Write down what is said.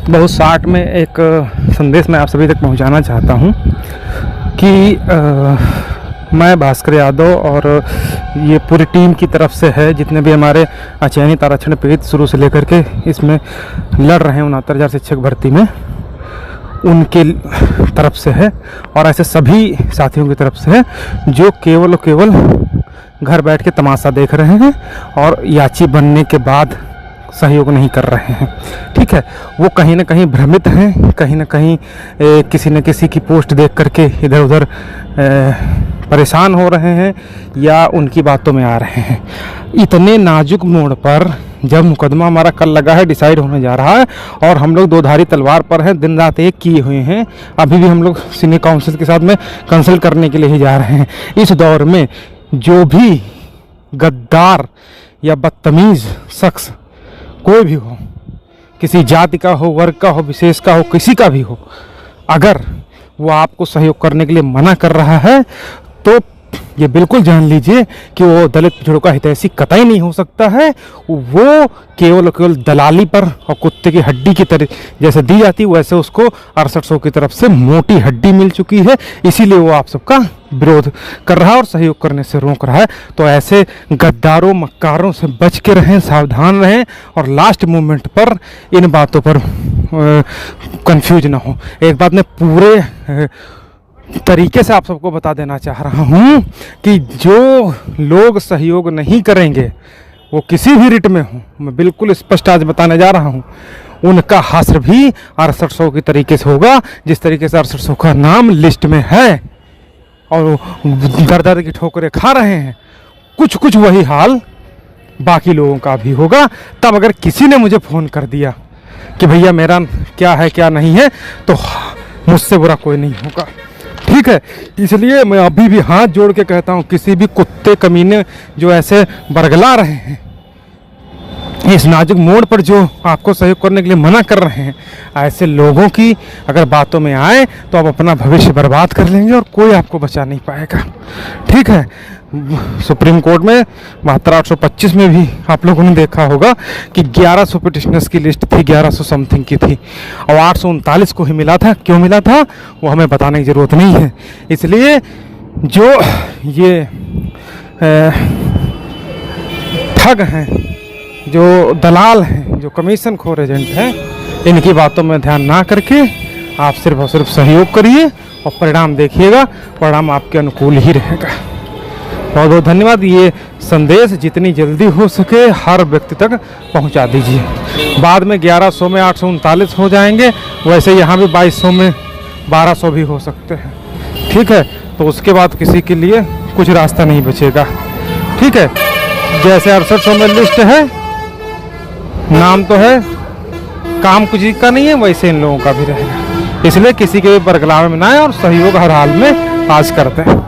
बहुत शार्ट में एक संदेश मैं आप सभी तक पहुंचाना चाहता हूं कि मैं भास्कर यादव और ये पूरी टीम की तरफ से है, जितने भी हमारे चयनित आरक्षण पीड़ित शुरू से लेकर के इसमें लड़ रहे हैं 69,000 शिक्षक भर्ती में, उनके तरफ से है और ऐसे सभी साथियों की तरफ से है जो केवल और केवल घर बैठ के तमाशा देख रहे हैं और याची बनने के बाद सहयोग नहीं कर रहे हैं। ठीक है, वो कहीं ना कहीं भ्रमित हैं, कहीं ना कहीं किसी न किसी की पोस्ट देख करके इधर उधर परेशान हो रहे हैं या उनकी बातों में आ रहे हैं। इतने नाजुक मोड़ पर जब मुकदमा हमारा कल लगा है, डिसाइड होने जा रहा है और हम लोग दो धारी तलवार पर हैं, दिन रात एक किए हुए हैं, अभी भी हम लोग सीनियर काउंसिल के साथ में कंसल्ट करने के लिए ही जा रहे हैं। इस दौर में जो भी गद्दार या बदतमीज़ शख्स कोई भी हो, किसी जाति का हो, वर्ग का हो, विशेष का हो, किसी का भी हो, अगर वो आपको सहयोग करने के लिए मना कर रहा है तो ये बिल्कुल जान लीजिए कि वो दलित पिछड़ों का हितैषी कतई नहीं हो सकता है। वो केवल केवल दलाली पर और कुत्ते की हड्डी की तरह जैसे दी जाती वैसे उसको 6800 की तरफ से मोटी हड्डी मिल चुकी है, इसीलिए वो आप सबका विरोध कर रहा है और सहयोग करने से रोक रहा है। तो ऐसे गद्दारों मक्कारों से बच के रहें, सावधान रहें और लास्ट मोमेंट पर इन बातों पर कंफ्यूज ना हो। एक बात मैं पूरे तरीके से आप सबको बता देना चाह रहा हूँ कि जो लोग सहयोग नहीं करेंगे वो किसी भी रिट में हो, मैं बिल्कुल स्पष्ट आज बताने जा रहा हूँ, उनका हश्र भी 6800 की तरीके से होगा जिस तरीके से 6800 का नाम लिस्ट में है और दर की ठोकरें खा रहे हैं। कुछ कुछ वही हाल बाकी लोगों का भी होगा। तब अगर किसी ने मुझे फ़ोन कर दिया कि भैया मेरा क्या है क्या नहीं है तो मुझसे बुरा कोई नहीं होगा। ठीक है, इसलिए मैं अभी भी हाथ जोड़ के कहता हूँ, किसी भी कुत्ते कमीने जो ऐसे बरगला रहे हैं इस नाजुक मोड़ पर, जो आपको सहयोग करने के लिए मना कर रहे हैं, ऐसे लोगों की अगर बातों में आए तो आप अपना भविष्य बर्बाद कर लेंगे और कोई आपको बचा नहीं पाएगा। ठीक है, सुप्रीम कोर्ट में 72,825 में भी आप लोगों ने देखा होगा कि 1100 पिटिशनर्स की लिस्ट थी, 1100 समथिंग की थी और 839 को ही मिला था। क्यों मिला था वो हमें बताने की ज़रूरत नहीं है। इसलिए जो ये ठग हैं, जो दलाल हैं, जो कमीशन खोर एजेंट हैं, इनकी बातों में ध्यान ना करके आप सिर्फ और सिर्फ सहयोग करिए और परिणाम देखिएगा, परिणाम आपके अनुकूल ही रहेगा। बहुत बहुत धन्यवाद। ये संदेश जितनी जल्दी हो सके हर व्यक्ति तक पहुंचा दीजिए। बाद में 1100 में 839 हो जाएंगे, वैसे यहाँ भी 2200 में 1200 भी हो सकते हैं। ठीक है, तो उसके बाद किसी के लिए कुछ रास्ता नहीं बचेगा। ठीक है, जैसे 6800 में लिस्ट है, नाम तो है, काम कुछ का नहीं है, वैसे इन लोगों का भी रहेगा। इसलिए किसी के भी बरगलावे में ना आए और सहयोग हर हाल में आज करते हैं।